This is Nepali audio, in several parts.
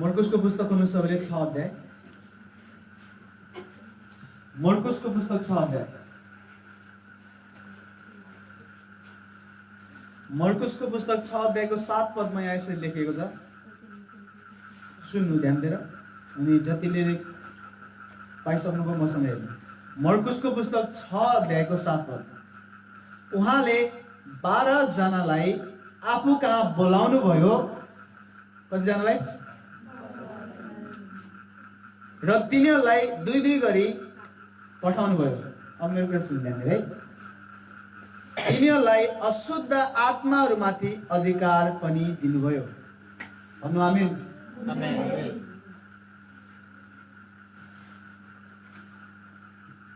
मर्कुसको पुस्तक खोल्नु सबैले 6 अध्याय। मर्कुसको पुस्तक 6 अध्याय। मर्कुसको पुस्तक 6 अध्यायको 7 पदमा यहाँ यसरी लेखिएको छ, सुन्नु ध्यान दिएर, अनि जतिले पाइसक्नुभयो मसँग हेर्नु। मर्कुसको पुस्तक 6 अध्यायको 7 पद। उहाँले 12 जनालाई आफू कहाँ बोलाउनु भयो। कतिजनालाई? र तिनीहरूलाई दुई दुई गरी पठाउनु भयो। अब मेरो कुरा सुन्नु ध्यान दिएर है। तिनीहरूलाई अशुद्ध आत्माहरूमाथि अधिकार पनि दिनुभयो। भन्नु आमेन।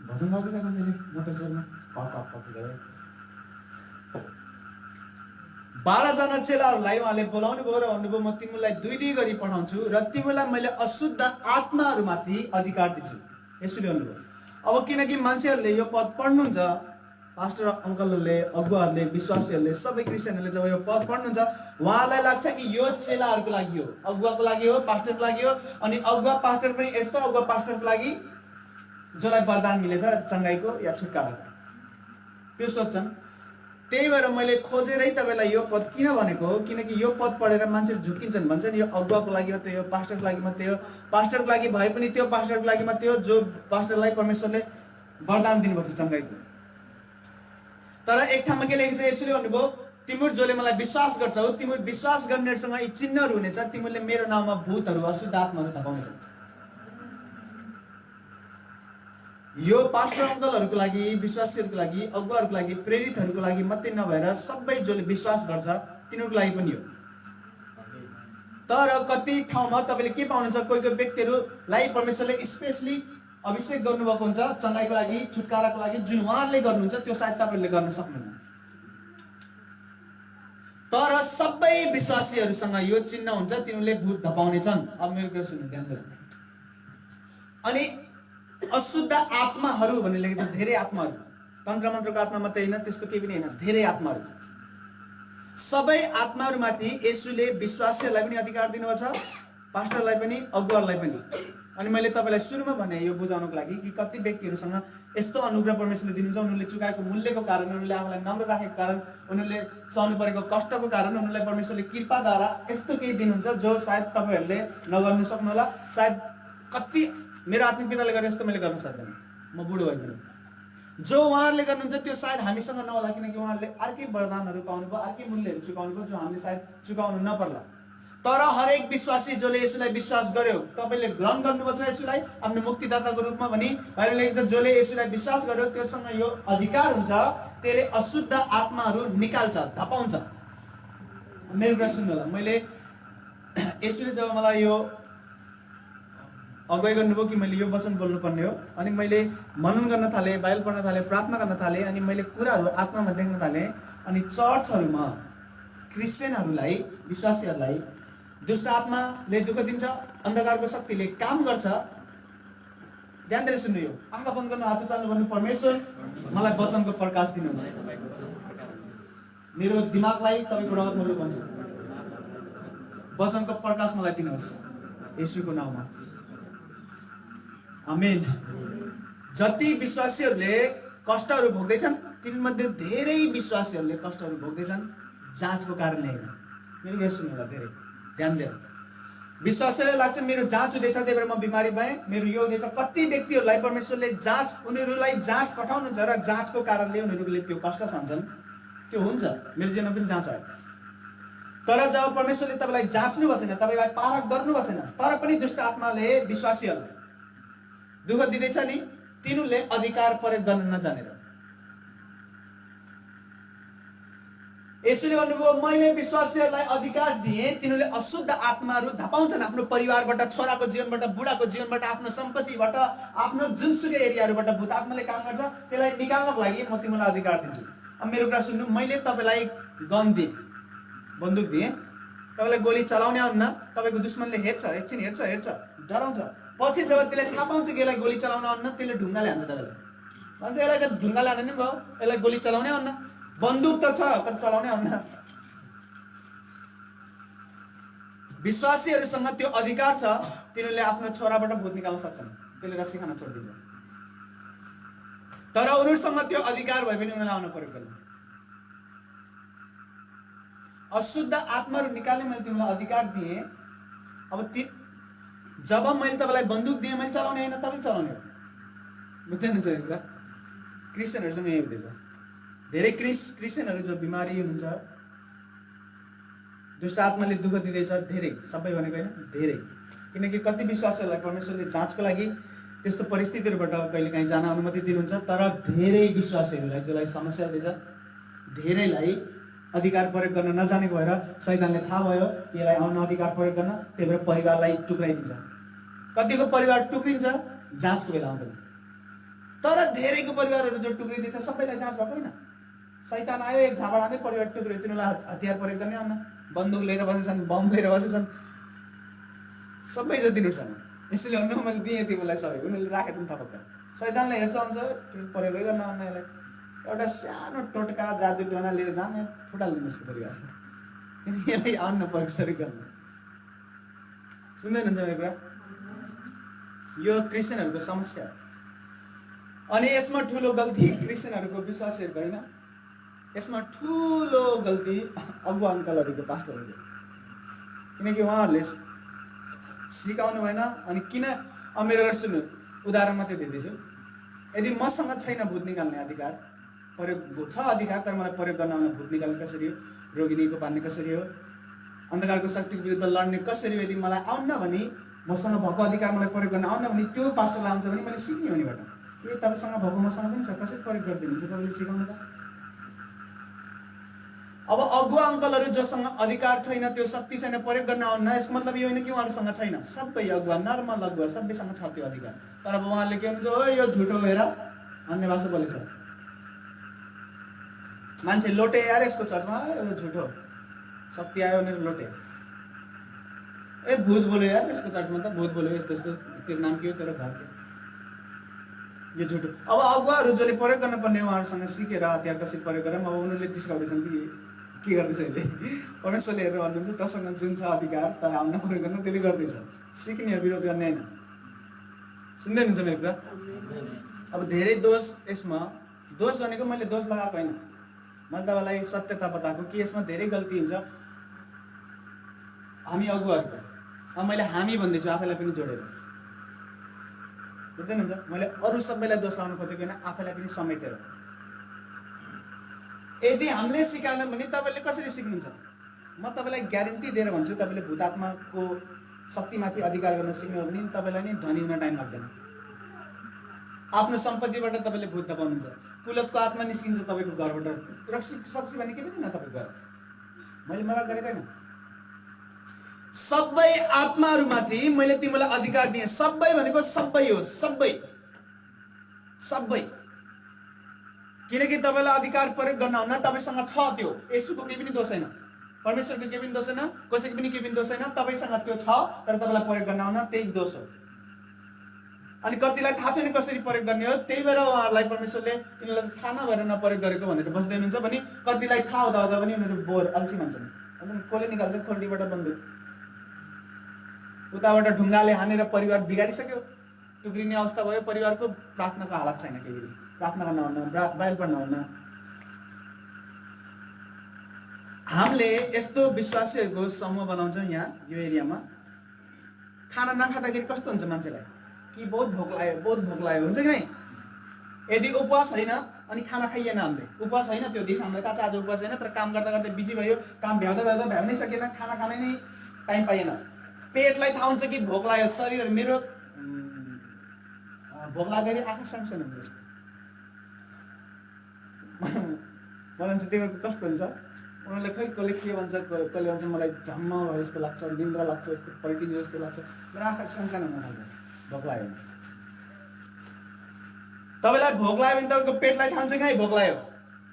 भजन गाउँदै जानु छैन मोटर स्वरमा पप गयो। 12 जना चेलाहरूलाई उहाँले बोलाउनु भयो र भन्नुभयो म तिमीलाई दुई दुई गरी पठाउँछु र तिमीलाई मैले अशुद्ध आत्माहरूमाथि अधिकार दिन्छु। यसरी भन्नुभयो। अब किनकि मान्छेहरूले यो पद पढ्नुहुन्छ, पास्टर अङ्कलहरूले, अगुवाहरूले, विश्वासीहरूले, सबै क्रिस्चियनहरूले जब यो पद पढ्नुहुन्छ उहाँलाई लाग्छ कि यो चेलाहरूको लागि हो, अगुवाको लागि हो, पास्टरको लागि हो। अनि अगुवा पास्टर पनि यस्तो अगुवा पास्टरको लागि जसलाई वरदान मिलेछ चङ्गाइको या छुटकाराको, त्यो सोच्छन्। त्यही भएर मैले खोजेरै तपाईँलाई यो पद किन भनेको हो, किनकि यो पद पढेर मान्छेहरू झुक्किन्छन्, भन्छन् यो अगुवाको लागि मात्रै हो, पास्टरको लागि मात्रै हो। पास्टरको लागि भए पनि त्यो पास्टरको लागि मात्रै हो जो पास्टरलाई परमेश्वरले वरदान दिनुभएको छ चङ्गाइको। तर एक ठाउँमा के लेखेको छ, यसरी भन्नुभयो तिमीहरू जसले मलाई विश्वास गर्छौ, तिमीहरू विश्वास गर्नेहरूसँग यी चिन्हहरू हुनेछ, तिमीहरूले मेरो नाममा भूतहरू, अशुद्ध आत्माहरू धपाउनेछन्। यो पास्टर अङ्कलहरूको लागि, विश्वासीहरूको लागि, अगुवाहरूको लागि, प्रेरितहरूको लागि मात्रै नभएर सबै जसले विश्वास गर्छ तिनीहरूको लागि पनि हो। तर कति ठाउँमा तपाईँले के पाउनुहुन्छ, कोही कोही व्यक्तिहरूलाई परमेश्वरले स्पेसली अभिषेक गर्नुभएको हुन्छ चङ्गाइको लागि, छुटकाराको लागि, जुन उहाँहरूले गर्नुहुन्छ त्यो सायद तपाईँहरूले गर्न सक्नुहुन्न। तर सबै विश्वासीहरूसँग यो चिन्ह हुन्छ, तिनीहरूले भूत धपाउनेछन्। अब मेरो कुरा सुन्नु ध्यान दिनु। अनि अशुद्ध आत्माहरू भन्ने लेखेको छ, धेरै आत्माहरू, तन्त्र मन्त्रको आत्मा मात्रै होइन, त्यस्तो केही पनि होइन, धेरै आत्माहरू। सबै आत्माहरूमाथि येशूले विश्वासीहरूलाई पनि अधिकार दिनुभएको छ, पास्टरलाई पनि, अगुवालाई पनि। अनि मैले तपाईँलाई सुरुमा भने यो बुझाउनको लागि कि कति व्यक्तिहरूसँग यस्तो अनुग्रह परमेश्वरले दिनुहुन्छ, उनीहरूले चुकाएको मूल्यको कारण, उनीहरूले आफूलाई नम्र राखेको कारण, उनीहरूले सहनु परेको कष्टको कारण उनीहरूलाई परमेश्वरले कृपाद्वारा यस्तो केही दिनुहुन्छ जो सायद तपाईँहरूले नगर्नु सक्नुहोला। सायद कति मेरो आत्मिक पिताले गरे जस्तो मैले गर्न सक्दैन, म बुढो भइदिनु। जो उहाँहरूले गर्नुहुन्छ त्यो सायद हामीसँग नहोला, किनकि उहाँहरूले अर्कै वरदानहरू पाउनुभयो, अर्कै मूल्यहरू चुकाउनुभयो जो हामीले सायद चुकाउनु नपर्ला। तर हरेक विश्वासी जसले यसुलाई विश्वास गर्यो, तपाईँले ग्रहण गर्नुभएको छ यसुलाई आफ्नो मुक्तिदाताको रूपमा भनी बाइबलले लेखेको छ, जसले यसुलाई विश्वास गर्यो त्योसँग यो अधिकार हुन्छ, त्यसले अशुद्ध आत्माहरू निकाल्छ, धपाउँछ। मेरो कुरा सुन्नु होला, मैले यसुले जब मलाई यो अगुवाई गर्नुभयो कि मैले यो वचन बोल्नुपर्ने हो, अनि मैले मनन गर्न थालेँ, बाइबल पढ्न थालेँ, प्रार्थना गर्न थालेँ, अनि मैले कुराहरू आत्मामा देख्न थालेँ। अनि चर्चहरूमा क्रिस्चियनहरूलाई, विश्वासीहरूलाई दुष्ट आत्माले दुःख दिन्छ, अन्धकारको शक्तिले काम गर्छ। ध्यान दिएर सुन्नु, यो आँखा बन्द गर्नु, हात उचाल्नु, भन्नु परमेश्वर मलाई वचनको प्रकाश दिनुहोस्, मेरो दिमागलाई तपाईँको रगतमा लुकाउनु, वचनको प्रकाश मलाई दिनुहोस् येशूको नाममा, आमेन। जति विश्वासीहरूले कष्टहरू भोग्दैछन् तिनीमध्ये धेरै विश्वासीहरूले कष्टहरू भोग्दैछन् जाँचको कारणले होइन। मेरो कुरा सुन्नु होला, धेरै ध्यान दिएर। विश्वासीलाई लाग्छ मेरो जाँच हुँदैछ, त्यही भएर म बिमारी भएँ, मेरो यो हुँदैछ। कति व्यक्तिहरूलाई परमेश्वरले जाँच, उनीहरूलाई जाँच पठाउनुहुन्छ र जाँचको कारणले उनीहरूले त्यो कष्ट सहन्छन्। त्यो हुन्छ, मेरो जीवनमा पनि जाँच आयो। तर जब परमेश्वरले तपाईँलाई जाँच्नु भएको छैन, तपाईँलाई पारख गर्नु भएको छैन, तर पनि दुष्ट आत्माले विश्वासीहरूलाई दुःख दिँदैछ नि, तिनीहरूले अधिकार प्रयोग गर्न नजानेर। यसैले भन्नुभयो मैले विश्वासीहरूलाई अधिकार दिएँ, तिनीहरूले अशुद्ध आत्माहरू धपाउँछन् आफ्नो परिवारबाट, छोराको जीवनबाट, बुढाको जीवनबाट, आफ्नो सम्पत्तिबाट, आफ्नो जुनसुकै एरियाहरूबाट भूत आत्माले काम गर्छ, त्यसलाई निकाल्नको लागि म तिमीलाई अधिकार दिन्छु। अब मेरो कुरा सुन्नु, मैले तपाईँलाई गन दिएँ, बन्दुक दिएँ, तपाईँलाई गोली चलाउने आउन्न, तपाईँको दुश्मनले हेर्छ, एकछिन हेर्छ, डराउँछ, पछि जब त्यसले थाहा पाउँछ कि यसलाई गोली चलाउन आउन्न, त्यसले ढुङ्गाले हान्छ तपाईँलाई, भन्छ यसलाई त ढुङ्गाले हान्ने नि भयो, यसलाई गोली चलाउनै आउन्न, बन्दुक त छ तर चलाउनै आउन्न। विश्वासीहरूसँग त्यो अधिकार छ, तिनीहरूले आफ्नो छोराबाट भूत निकाल्न सक्छन्, त्यसले रक्सी खान छोडिदिन्छ। तर उनीहरूसँग त्यो अधिकार भए पनि उनीहरूलाई आउन प्रयोग गर्नु। अशुद्ध आत्माहरू निकाल्ने मैले तिमीलाई अधिकार दिएँ। अब जब मैले तपाईँलाई बन्दुक दिएँ, मैले चलाउने होइन, तपाईँ चलाउने हो। बुझ्नुहुन्छ नि कुरा? क्रिस्चियनहरूसँग यही हुँदैछ। धेरै क्रिस्चियनहरू जो बिमारी हुनुहुन्छ, दुष्ट आत्माले दुःख दिँदैछ, धेरै, सबै भनेको होइन, धेरै। किनकि कति विश्वासीहरूलाई परमेश्वरले जाँचको लागि त्यस्तो परिस्थितिहरूबाट कहिलेकाहीँ जान अनुमति दिनुहुन्छ, तर धेरै विश्वासीहरूलाई जसलाई समस्या हुँदैछ, धेरैलाई अधिकार प्रयोग गर्न नजानेको भएर शैतानले थाहा भयो कि यसलाई आउन अधिकार प्रयोग गर्न, त्यही भएर परिवारलाई टुक्राइदिन्छ। कतिको परिवार टुक्रिन्छ जाँचको बेला आउँदैन, तर धेरैको परिवारहरू जो टुक्रिँदैछ सबैलाई जाँच भएको होइन। शैतान आयो, एक झापडाले परिवार टुक्रियो, तिनीहरूलाई हतियार प्रयोग गर्ने आउन, बन्दुक लिएर बसेछन्, बम लिएर बसेछन्, सबै जतिनीहरू छन्। यसैले अन्य मैले दिएँ तिमीलाई सबै, उनीहरूले राखेछन् थपक्क। शैतानले हेर्छ हुन्छ प्रयोगै गर्न आउन, यसलाई एउटा सानो टोटका जादु टोना लिएर जाने फुटालिदिनुहोस् कि परिवार, किनकि यसलाई आउन प्रयोग गर्नु। सुन्दै हुनुहुन्छ मेरो कुरा? यो क्रिस्चियनहरूको समस्या हो। अनि यसमा ठुलो गल्ती क्रिस्चियनहरूको, विश्वासीहरूको होइन, यसमा ठुलो गल्ती अगुवा अङ्कलहरूको, पास्टरहरूको। किनकि उहाँहरूले सिकाउनु भएन। अनि किन मेरो सुन्नु, उदाहरण मात्रै दिँदैछु। यदि मसँग छैन भूत निकाल्ने अधिकार, प्रयोग छ अधिकार, तर मलाई प्रयोग गर्न आउन भूत निकाल्ने कसरी हो, रोगिनीको पार्ने कसरी हो, अन्धकारको शक्तिको विरुद्ध लड्ने कसरी हो, यदि मलाई आउन्न भने, मसँग भएको अधिकार मलाई प्रयोग गर्न आउन्न भने, त्यो पास्टरलाई आउँछ भने मैले सिक्ने हो निबाट। ए तपाईँसँग भएको मसँग पनि छ, कसरी प्रयोग गरिदिनुहुन्छ तपाईँले सिकाउनु त? अब अगुवा अङ्कलहरू जोसँग अधिकार छैन, त्यो शक्ति छैन, प्रयोग गर्न आउन्न, यसको मतलब यो होइन कि उहाँहरूसँग छैन। सबै अगुवा, नर्मल अगुवा सबैसँग छ त्यो अधिकार। तर अब उहाँहरूले के भन्छ, ओ यो झुटो हेर, अन्य भाषा बोलेछ, मान्छे लोटे यार यसको चर्चमा, यो झुटो, शक्ति आयो भनेर लोटे, ए भूत बोल्यो यार यसको चर्चमा त, भूत बोल्यो, यस्तो यस्तो, त्यो नाम के हो तेरो घर के, यो झुटो। अब अगुवाहरू जसले प्रयोग गर्नुपर्ने उहाँहरूसँग सिकेर हतियार कसरी प्रयोग गरेर, अब उनीहरूले जिस्काउँदैछन् कि के गर्दैछ अहिले। परमेश्वरले हेरेर भन्नुहुन्छ तसँग जुन छ अधिकार तर आउन प्रयोग गर्न, त्यसले गर्दैछ, सिक्ने विरोध गर्ने होइन। सुन्दै हुनुहुन्छ मेरो कुरा? अब धेरै दोष यसमा, दोष भनेको मैले दोष लगाएको होइन, मैले तपाईँलाई सत्यता बताएको कि यसमा धेरै गल्ती हुन्छ हामी अगुवाहरूको। अब मैले हामी भन्दैछु आफैलाई पनि जोडेर, बुझ्दै हुनुहुन्छ? मैले अरू सबैलाई दोष लाउनु खोजेको होइन, आफैलाई पनि समेटेर। यदि हामीले सिकाएन भने तपाईँले कसरी सिक्नुहुन्छ? म तपाईँलाई ग्यारेन्टी दिएर भन्छु, तपाईँले भूतात्माको शक्तिमाथि अधिकार गर्न सिक्नु हो भने तपाईँलाई नै धनी हुन टाइम लाग्दैन। आफ्नो सम्पत्तिबाट तपाईँले भूत दबाउनुहुन्छ, कुलतको आत्मा निस्किन्छ तपाईँको घरबाट, रक्सी सक्सी भने के पनि न तपाईँको घर। मैले मजाक गरेको होइन। सबै आत्माहरूमाथि मैले तिमीलाई अधिकार दिएँ। सबै भनेको सबै हो, सबै सबै। किनकि तपाईँलाई अधिकार प्रयोग गर्न आउन, तपाईँसँग छ त्यो। यसुको केही पनि दोष छैन, परमेश्वरको केही पनि दोष छैन, कसैको पनि केही पनि दोष छैन। तपाईँसँग त्यो छ, तर तपाईँलाई प्रयोग गर्न आउन त्यही दोष हो। अनि कतिलाई थाहा छैन कसरी प्रयोग गर्ने हो, त्यही भएर उहाँहरूलाई परमेश्वरले तिनीहरूलाई थाहा नभएर नप्रयोग गरेको भनेर बस्दै हुनुहुन्छ भने, कतिलाई थाहा हुँदा हुँदा पनि उनीहरू बोर, अल्छी भन्छन्। कसले निकाल्छ खोल्टीबाट बन्दुक, उताबाट ढुङ्गाले हानेर परिवार बिगारिसक्यो, टुक्रिने अवस्था भयो परिवारको। प्रार्थनाको हालत छैन, केही पनि प्रार्थना गर्न आउन, बाइबल पढ्न आउन। हामीले यस्तो विश्वासीहरूको समूह बनाउँछौँ यहाँ यो एरियामा। खाना नखाँदाखेरि कस्तो हुन्छ मान्छेलाई कि बहुत भोक लाग्यो हुन्छ कि नै? यदि उपवास होइन अनि खाना खाइएन, हामीले उपवास होइन त्यो दिन, हामीलाई थाहा छ आज उपवास होइन, तर काम गर्दा गर्दै बिजी भयो, काम भ्याउँदा भ्याउनै सकेन, खाना खानै नै टाइम पाइएन। पेटलाई थाहा हुन्छ कि भोक लाग्यो, शरीर मेरो भोक लाग्दाखेरि आँखा सानसानो हुन्छ जस्तो मलाई चाहिँ त्यो कस्तो हुन्छ। उनीहरूले खै कसले के भन्छ, कसले भन्छ मलाई झम्म भयो जस्तो लाग्छ, निन्द्रा लाग्छ, यस्तो पल्टिने जस्तो लाग्छ, मेरो आँखा सानसानो हुन थाल्छ भोक लाग्यो भने। तपाईँलाई भोक लाग्यो भने तपाईँको पेटलाई थाहा हुन्छ कि नै भोक लाग्यो?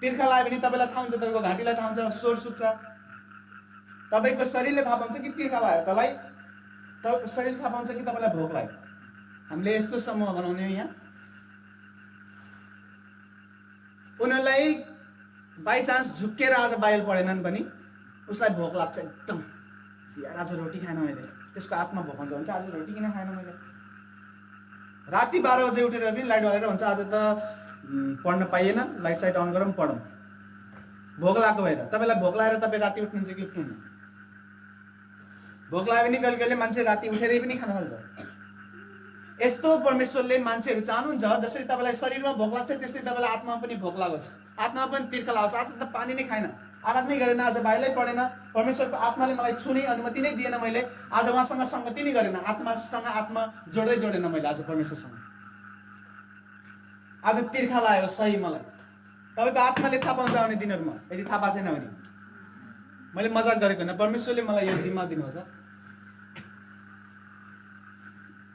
तिर्खा लाग्यो भने तपाईँलाई थाहा हुन्छ, तपाईँको घाँटीलाई थाहा हुन्छ, स्वर सुक्छ, तपाईँको शरीरले थाहा पाउँछ कि तिर्खा लाग्यो, तपाईँको शरीरले थाहा पाउँछ कि तपाईँलाई भोक लाग्यो। हामीले यस्तो समूह बनाउने हो यहाँ। उनीहरूलाई बाई चान्स झुक्केर आज बाइबल पढेनन् पनि उसलाई भोक लाग्छ, एकदम यार आज रोटी खाएन मैले, त्यसको आत्मा भोकाउँछ भन्छ आज रोटी किन खाएन मैले। राति 12 बजे उठेर पनि लाइट बालेर भन्छ आज त पढ्न पाइएन, लाइट साइट अन गरौँ पढौँ, भोक लागेको भएर। तपाईँलाई भोक लागेर तपाईँ राति उठ्नुहुन्छ कि उठ्नुहुन्न? भोक लाग्यो भने कहिले कहिले मान्छे राति उठेरै पनि खान थाल्छ। यस्तो परमेश्वरले मान्छेहरू चाहनुहुन्छ जसरी तपाईँलाई शरीरमा भोक लाग्छ त्यस्तै तपाईँलाई आत्मामा पनि भोक लागोस्, आत्मामा पनि तिर्खा लागोस्। आज त पानी नै खाएन, आराधनै गरेन, आज बाइबलै पढेन, परमेश्वरको आत्माले मलाई छुने अनुमति नै दिएन, मैले आज उहाँसँग सङ्गति नै गरेन, आत्मासँग आत्मा जोडेन मैले आज परमेश्वरसँग। आज तिर्खा लाग्यो सही मलाई। तपाईँको आत्माले थाहा पाउँछ आउने दिनहरूमा, यदि थाहा पाएको छैन भने। मैले मजाक गरेको होइन, परमेश्वरले मलाई यो जिम्मा दिनुहुन्छ।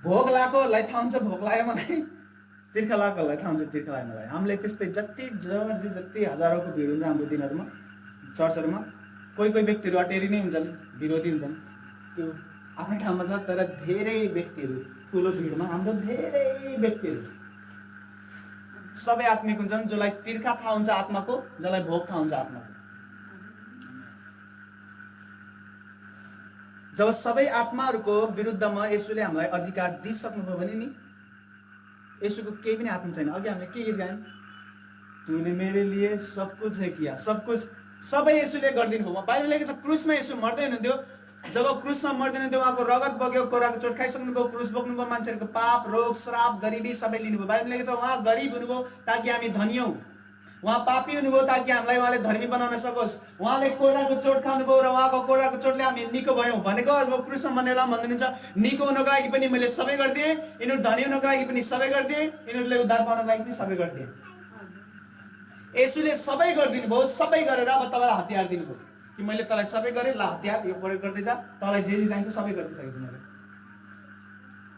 भोक लागेकोलाई थाहा हुन्छ भोक लाग्यो मलाई, तिर्खा लागेकोलाई थाहा हुन्छ तिर्खा लाग्यो मलाई। हामीले त्यस्तै जति हजारौँको भिड हुन्छ हाम्रो दिनहरूमा चर्चहरूमा, कोही कोही व्यक्तिहरू अटेरी नै हुन्छन्, विरोधी हुन्छन्, त्यो आफ्नै ठाउँमा छ। तर धेरै व्यक्तिहरू ठुलो भिडमा हाम्रो धेरै व्यक्तिहरू सबै आत्मिक हुन्छन्, जसलाई तिर्खा थाहा हुन्छ आत्माको, जसलाई भोक थाहा हुन्छ आत्माको। जब सबै आत्माहरूको विरुद्धमा यसुले हामीलाई अधिकार दिइसक्नुभयो भने नि यसुको केही पनि आत्मा छैन। अघि हामीले के गीत गायौँ? तूने मेरे लिए सब कुछ है किया, सब कुछ सबै यसुले गरिदिनु भयो। बाइबल लेखेको छ क्रुसमा यसु मर्दै हुनुहुन्थ्यो, जब क्रुसमा मर्दै हुनुहुन्थ्यो उहाँको रगत बग्यो, कोराको चोट खाइसक्नुभयो, क्रुस बोक्नुभयो, मान्छेहरूको पाप रोग श्राप गरिबी सबै लिनुभयो। बाइबल लेखेको छ उहाँ गरिब हुनुभयो ताकि हामी धनी हौँ, उहाँ पापी हुनुभयो ताकि हामीलाई उहाँले धर्मी बनाउन सकोस्, उहाँले कोराको चोट खानुभयो र उहाँको कोराको चोटले हामी निको भयौँ भनेको। अब क्रुसमा मर्नेलाई भन्नुहुन्छ निको हुनको लागि पनि मैले सबै गरिदिएँ, यिनीहरू धनी हुनको लागि पनि सबै गरिदिएँ, यिनीहरूले उद्धार पाउनको लागि पनि सबै गरिदिएँ। यसुले सबै गरिदिनु भयो, सबै गरेर अब तपाईँलाई हतियार दिनुभयो कि मैले तँलाई सबै गरेँ, ल हतियार यो प्रयोग गर्दै जा, तँलाई जे जे चाहिन्छ सबै गरिदिइसकेको छु मैले।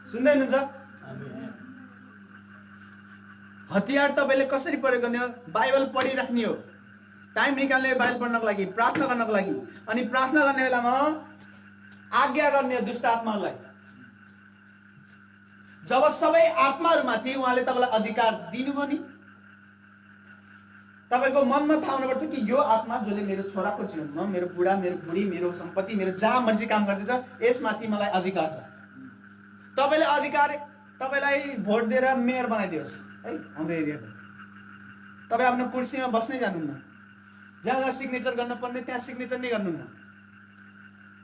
सुन्दै हुनुहुन्छ? हतियार तपाईँले कसरी प्रयोग गर्ने हो? बाइबल पढिराख्ने हो, टाइम निकाल्ने हो बाइबल पढ्नको लागि, प्रार्थना गर्नको लागि। अनि प्रार्थना गर्ने बेलामा आज्ञा गर्ने हो दुष्ट आत्माहरूलाई। जब सबै आत्माहरूमाथि उहाँले तपाईँलाई अधिकार दिनुभयो नि, तपाईँको मनमा थाहा हुनुपर्छ कि यो आत्मा जसले मेरो छोराको जीवनमा, मेरो बुढा, मेरो बुढी, मेरो सम्पत्ति, मेरो जहाँ मर्जी काम गर्दैछ यसमाथि मलाई अधिकार छ। तपाईँले अधिकार, तपाईँलाई भोट दिएर मेयर बनाइदियोस् है हाम्रो एरियाको, तपाईँ आफ्नो कुर्सीमा बस्नै जानुहुन्न, जहाँ जहाँ सिग्नेचर गर्नुपर्ने त्यहाँ सिग्नेचर नै गर्नुहुन्न।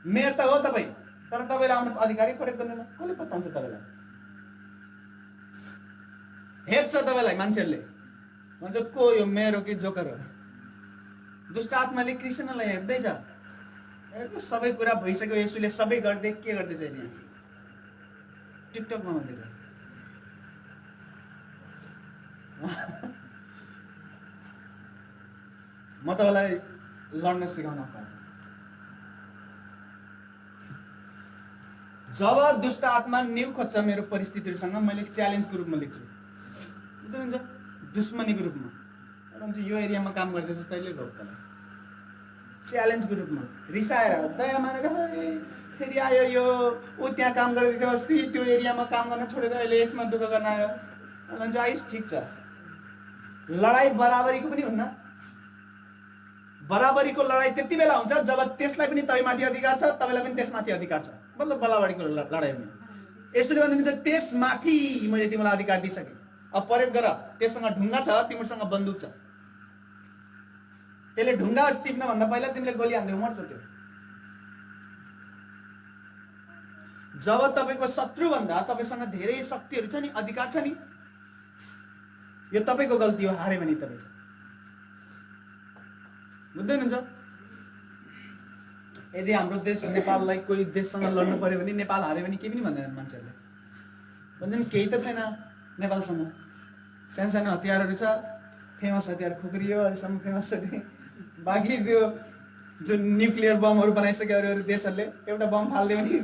मेयर त हो तपाईँ, तर तपाईँले आफ्नो अधिकारै प्रयोग गर्नुहुन्न। कसले बताउँछ तपाईँलाई? हेप्छ तपाईँलाई मान्छेहरूले, भन्छ को यो मेयर हो कि जोकर हो? दुष्ट आत्माले क्रिस्चियनलाई हेर्दैछ, सबै कुरा भइसक्यो, यसुले सबै गर्दै के गर्दैछ यहाँ? टिकटक बनाउँदैछ। म तपाईँलाई लड्न सिकाउन पाएँ। जब दुष्ट आत्मा न्यु खोज्छ मेरो परिस्थितिहरूसँग, मैले च्यालेन्जको रूपमा लेख्छु, बुझ्नुहुन्छ? दुश्मनीको रूपमा भन्छ यो एरियामा काम गर्दैछ तैँले रोक तँलाई, च्यालेन्जको रूपमा रिसाएर दया मानेर फेरि आयो यो ऊ त्यहाँ काम गरेको थियो अस्ति त्यो एरियामा काम गर्न छोडेर अहिले यसमा दुःख गर्न आयो भन्छ आइस ठिक छ। लडाइँ बराबरीको पनि हुन्न, बराबरीको लडाइँ त्यति बेला हुन्छ जब त्यसलाई पनि तैमाथि अधिकार छ, तपाईँलाई पनि त्यसमाथि अधिकार छ, मतलब बराबरीको लडाइँ हुने। यसले भन्नुहुन्छ त्यसमाथि मैले तिमीलाई अधिकार दिइसकेँ, अब प्रयोग गर। त्योसँग ढुङ्गा छ, तिमीसँग बन्दुक छ, त्यसले ढुङ्गा टिप्न भन्दा पहिला तिमीले गोली हान्दै मर्छ त्यो। जब तपाईँको शत्रु भन्दा तपाईँसँग धेरै शक्तिहरू छ नि, अधिकार छ नि, यो तपाईँको गल्ती हो, हारे भने तपाईँ बुझ्दै हुनुहुन्छ? यदि हाम्रो देश नेपाललाई कोही देशसँग लड्नु पर्यो भने नेपाल हार्यो भने केही पनि भन्दैनन् मान्छेहरूले, भन्छन् केही त छैन नेपालसँग, सानो सानो हतियारहरू छ, फेमस हतियार खुकुरी हो अहिलेसम्म फेमस छ। बाँकी त्यो जुन न्युक्लियर बमहरू बनाइसक्यो अरू अरू देशहरूले, एउटा बम फालिदियो भने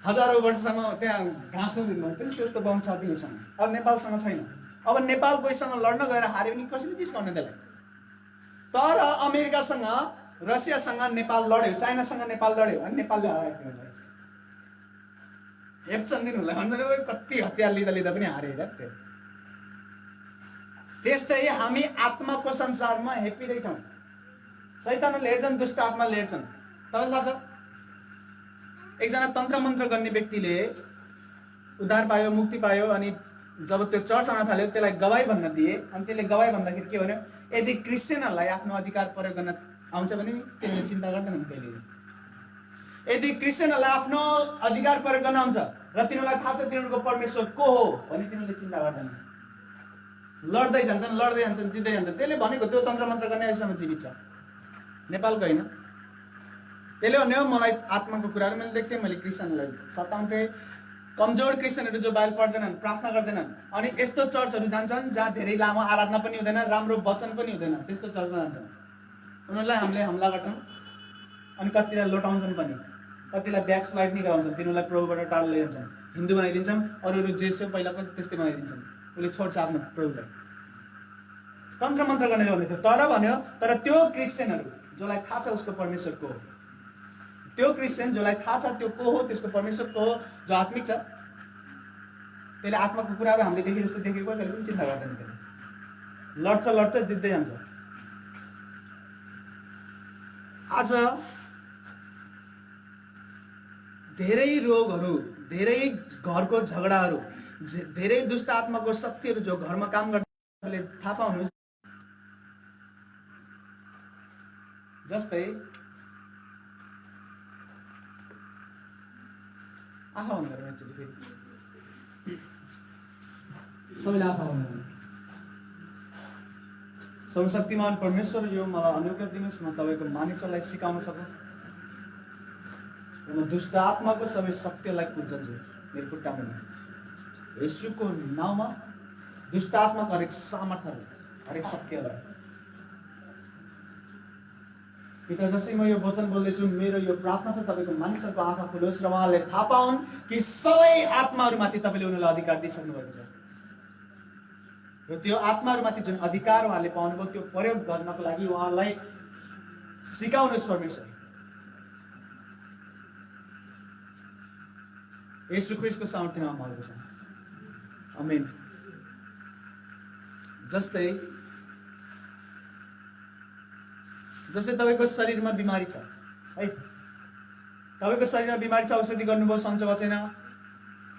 हजारौँ वर्षसम्म त्यहाँ घाँस दिनु, त्यस्तो बम छ तिमीसँग। अब नेपालसँग छैन। अब नेपाल कोहीसँग लड्न गएर हार्यो भने कसरी जिस्काउने त्यसलाई? तर अमेरिकासँग, रसियासँग नेपाल लड्यो, चाइनासँग नेपाल लड्यो अनि नेपालले हरायो तिमीलाई, हेप्छन् दिनुलाई, भन्छन् कति हतियार लिँदा लिँदा पनि हारेर त्यो। त्यस्तै हामी आत्माको संसारमा हेपिरहेछौँ, शैतानले हेर्छन्, दुष्ट आत्माले हेर्छन्। तपाईँलाई थाहा छ एकजना तन्त्र मन्त्र गर्ने व्यक्तिले उद्धार पायो, मुक्ति पायो, अनि जब त्यो चर्च आउन थाल्यो त्यसलाई गवाई भन्न दिए। अनि त्यसले गवाई भन्दाखेरि के भन्यो, यदि क्रिस्चियनहरूलाई आफ्नो अधिकार प्रयोग गर्न आउँछ भने नि तिनीहरूले चिन्ता गर्दैनन् कहिले। यदि क्रिस्चियनहरूलाई आफ्नो अधिकार प्रयोग गर्न आउँछ र तिनीहरूलाई थाहा छ तिनीहरूको परमेश्वर को हो भने तिनीहरूले चिन्ता गर्दैनन्, लड्दै जान्छन्, जित्दै जान्छन्। त्यसले भनेको त्यो तन्त्र मन्त्र गर्ने अहिलेसम्म जीवित छ, नेपालको होइन। त्यसले भन्यो मलाई आत्माको कुराहरू मैले देख्थेँ, मैले क्रिस्चियनलाई सताउँथेँ, कमजोर क्रिस्चियनहरू जो बाइबल पढ्दैनन्, प्रार्थना गर्दैनन्, अनि यस्तो चर्चहरू जान्छन् जहाँ धेरै लामो आराधना पनि हुँदैन, राम्रो वचन पनि हुँदैन, त्यस्तो चर्चमा जान्छन्। उनीहरूलाई हामीले हमला गर्छौँ अनि कतिलाई लोटाउँछन् पनि, कतिलाई ब्याक स्लाइड नै गराउँछन्, तिनीहरूलाई प्रभुबाट टाढो ल्याइन्छन्, हिन्दू बनाइदिन्छन्, अरू जे छ पहिला पनि त्यस्तै बनाइदिन्छन्, उसले छोड्छ आफ्नो प्रभुलाई। तन्त्र मन्त्र गर्ने भन्ने थियो। तर भन्यो तर त्यो क्रिस्चियनहरू जसलाई थाहा छ उसको परमेश्वर को हो, त्यो क्रिस्चियन जसलाई थाहा छ त्यो को हो, त्यसको परमेश्वर को हो, जो आत्मिक छ, त्यसले आत्माको कुराहरू हामीले देखे जस्तो देखेको कहिले पनि चिन्ता गर्दैन। त्यसले लड्छ, जित्दै जान्छ। आज धेरै रोगहरू, धेरै घरको झगडाहरू, धेरै दुष्ट आत्माको शक्तिहरू जो घरमा काम गर्छले थाहा पाउनु। जस्तै आफा भन्दा फेरि सबैले आफा भन्दा सर्वशक्तिमान परमेश्वर यो मलाई अनुग्रह दिनुहोस्, म तपाईँको मानिसहरूलाई सिकाउन सकोस् र म दुष्ट आत्माको सबै शक्तिलाई कुल्चन्छु मेरो खुट्टामा। येशूको नाममा दुष्ट आत्माको हरेक सामर्थ्यलाई, हरेक शक्तिलाई पिता, जसै म यो वचन बोल्दैछु, मेरो यो प्रार्थना छ तपाईँको मानिसहरूको आँखा खुलोस् र उहाँले थाहा पाउन् कि सबै आत्माहरूमाथि तपाईँले उनीहरूलाई अधिकार दिइसक्नु भएको छ र त्यो आत्माहरूमाथि जुन अधिकार उहाँले पाउनुभयो त्यो प्रयोग गर्नको लागि उहाँलाई सिकाउनुहोस् परमेश्वर। येशू ख्रीष्टको सामर्थ्यमा मागेको छ, आमेन। जस्तै तपाईँको शरीरमा बिमारी छ है, तपाईँको शरीरमा बिमारी छ, औषधि गर्नुभयो, सन्चो भएको छैन,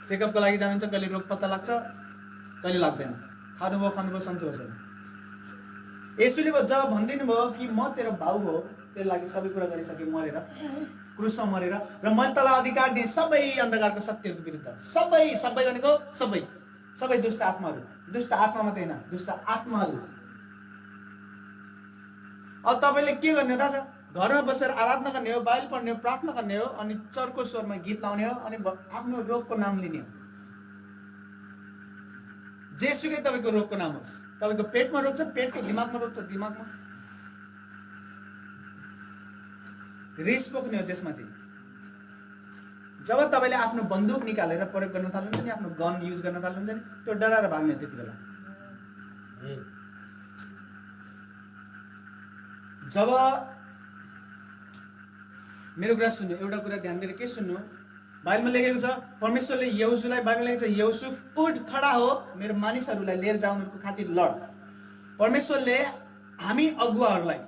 चेकअपको लागि जानुहुन्छ, कहिले रोग पत्ता लाग्छ, कहिले लाग्दैन, खानुभयो, सन्चो छैन। येशूले जब भनिदिनु भयो कि म तेरो भाउ हो, तेरो लागि सबै कुरा गरिसकेँ, मरेर क्रुसमा मरेर, र मैले तँलाई अधिकार दिएँ सबै अन्धकारको शक्तिहरूको विरुद्ध, सबै भनेको सबै दुष्ट आत्माहरू, दुष्ट आत्मा मात्रै होइन, दुष्ट आत्माहरू। अब तपाईँले के गर्ने थाहा छ? घरमा बसेर आराधना गर्ने हो, बाइबल पढ्ने हो, प्रार्थना गर्ने हो, अनि चर्को स्वरमा गीत लाउने हो, अनि आफ्नो रोगको नाम लिने हो। जेसुकै तपाईँको रोगको नाम होस्, तपाईँको पेटमा रोग छ, पेटको दिमागमा रोग छ, दिमागमा रिस पोख्ने हो त्यसमाथि। जब तपाईँले आफ्नो बन्दुक निकालेर प्रयोग गर्न थाल्नुहुन्छ नि, आफ्नो गन युज गर्न थाल्नुहुन्छ नि, त्यो डराएर भाग्ने त्यति बेला। जब मेरो कुरा सुन्नु, एउटा कुरा ध्यान दिएर के सुन्नु, बाइबलमा लेखेको छ परमेश्वरले यहोशूलाई, बाइबलमा लेखेको छ यहोशू उठ खडा हो, मेरो मानिसहरूलाई लिएर जाऊ, उनीहरूको खातिर लड। परमेश्वरले हामी अगुवाहरूलाई,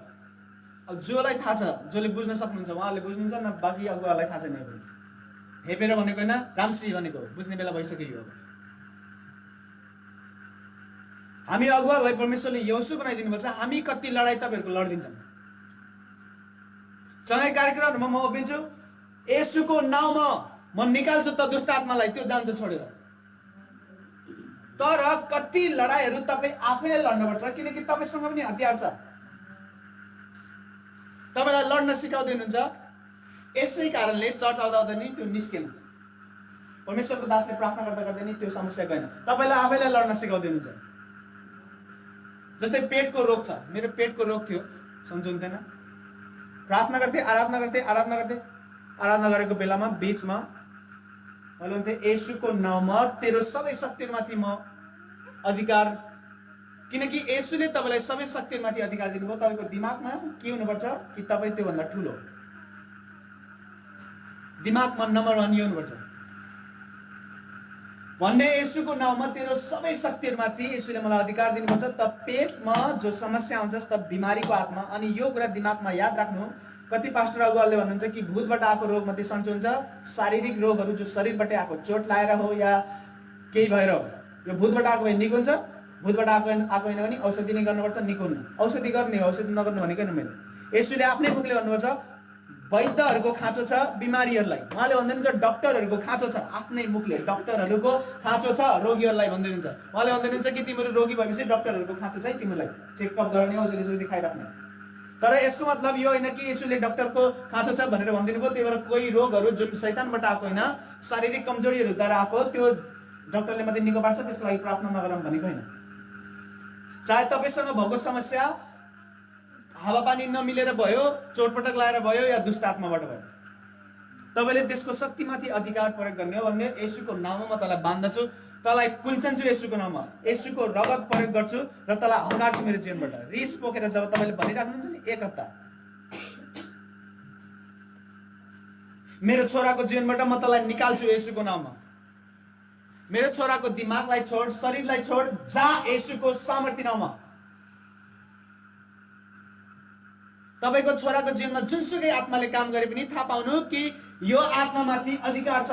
अब जोलाई थाहा छ, जसले बुझ्न सक्नुहुन्छ उहाँहरूले बुझ्नुहुन्छ, न बाँकी अगुवाहरूलाई थाहा छैन। हेपेर भनेको होइन, रामसी भनेको बुझ्ने बेला भइसक्यो। हामी अगुवाहरूलाई परमेश्वरले यहोशू बनाइदिनु भएको छ, हामी कति लडाइँ तपाईँहरूको लडिदिन्छौँ। सँगै कार्यक्रमहरूमा म उभिन्छु, येशूको नाउँमा म निकाल्छु त दुष्ट आत्मालाई, त्यो जान्छ छोडेर। तर कति लडाइँहरू तपाईँ आफैले लड्नुपर्छ, किनकि तपाईँसँग पनि हतियार छ, तपाईँलाई लड्न सिकाउँदै हुनुहुन्छ। यसै कारणले चर्च आउँदा नि त्यो निस्केन, परमेश्वरको दासले प्रार्थना गर्दा नि त्यो समस्या गएन, तपाईँलाई आफैलाई लड्न सिकाउँदै हुनुहुन्छ। जस्तै पेटको रोग छ, मेरो पेटको रोग थियो, सन्चो हुन्थेन, प्रार्थना गर्थे, आराधना गरेको बेलामा बीचमा मैले भन्थे येशूको नाउँमा तेरो सबै शक्तिमाथि म अधिकार, किनकि येशूले तपाईँलाई सबै शक्तिमाथि अधिकार दिनुभयो। तपाईँको दिमागमा के हुनुपर्छ कि तपाईँ त्योभन्दा ठुलो, दिमागमा नम्बर 1 यो हुनुपर्छ भन्ने। येशूको नाउँमा तेरो सबै शक्तिहरूमाथि येशूले मलाई अधिकार दिनुपर्छ। त पेटमा जो समस्या हुन्छ, त बिमारीको आत्मा, अनि यो कुरा दिमागमा याद राख्नु, कति पास्टर अगुवाले भन्नुहुन्छ कि भूतबाट आएको रोग मात्रै सन्चो हुन्छ, शारीरिक रोगहरू जो शरीरबाट आएको चोट लाएर हो या केही भएर हो, यो भूतबाट आएको भए निको हुन्छ, भूतबाट आएको होइन भने औषधि नै गर्नुपर्छ, निको हुनु। औषधि गर्ने, औषधि नगर्नु भनेको होइन मैले। यसुले आफ्नै मुखले भन्नुभएको छ वैद्यहरूको खाँचो छ बिमारीहरूलाई, उहाँले भन्दैनुहुन्छ डक्टरहरूको खाँचो छ, आफ्नै मुखले डक्टरहरूको खाँचो छ रोगीहरूलाई भन्दैनुहुन्छ। उहाँले भन्दैनुहुन्छ कि तिमीहरू रोगी भएपछि डक्टरहरूको खाँचो छ है तिमीलाई, चेकअप गर्ने, औषधि खाइराख्ने। तर यसको मतलब यो होइन कि यसुले डक्टरको खाँचो छ भनेर भनिदिनु भयो, त्यही भएर कोही रोगहरू जुन शैतानबाट आएको होइन, शारीरिक कमजोरीहरूद्वारा आएको त्यो डक्टरले मात्रै निको पार्छ, त्यसको लागि प्रार्थना नगरौँ भनेको होइन। चाहे तपाईँसँग भएको समस्या हावापानी नमिलेर भयो, चोटपटक लाएर भयो या दुष्ट आत्माबाट भयो, तपाईँले त्यसको शक्तिमाथि अधिकार प्रयोग गर्ने हो भने येशूको नाममा तँलाई बाँध्दछु, तँलाई कुल्चन्छु येशूको नाममा, येशूको रगत प्रयोग गर्छु र तँलाई हँगार्छु मेरो जीवनबाट। रिस पोखेर जब तपाईँले भनिराख्नुहुन्छ नि एक हप्ता मेरो छोराको जीवनबाट म तँलाई निकाल्छु येशूको नाममा, मेरो छोराको दिमागलाई छोड, शरीरलाई छोड, जा येशूको सामर्थ्य नाममा। तपाईको छोराको जीवनमा जुनसुकै आत्माले काम गरे पनि थाहा पाउनु कि यो आत्मामाथि अधिकार छ।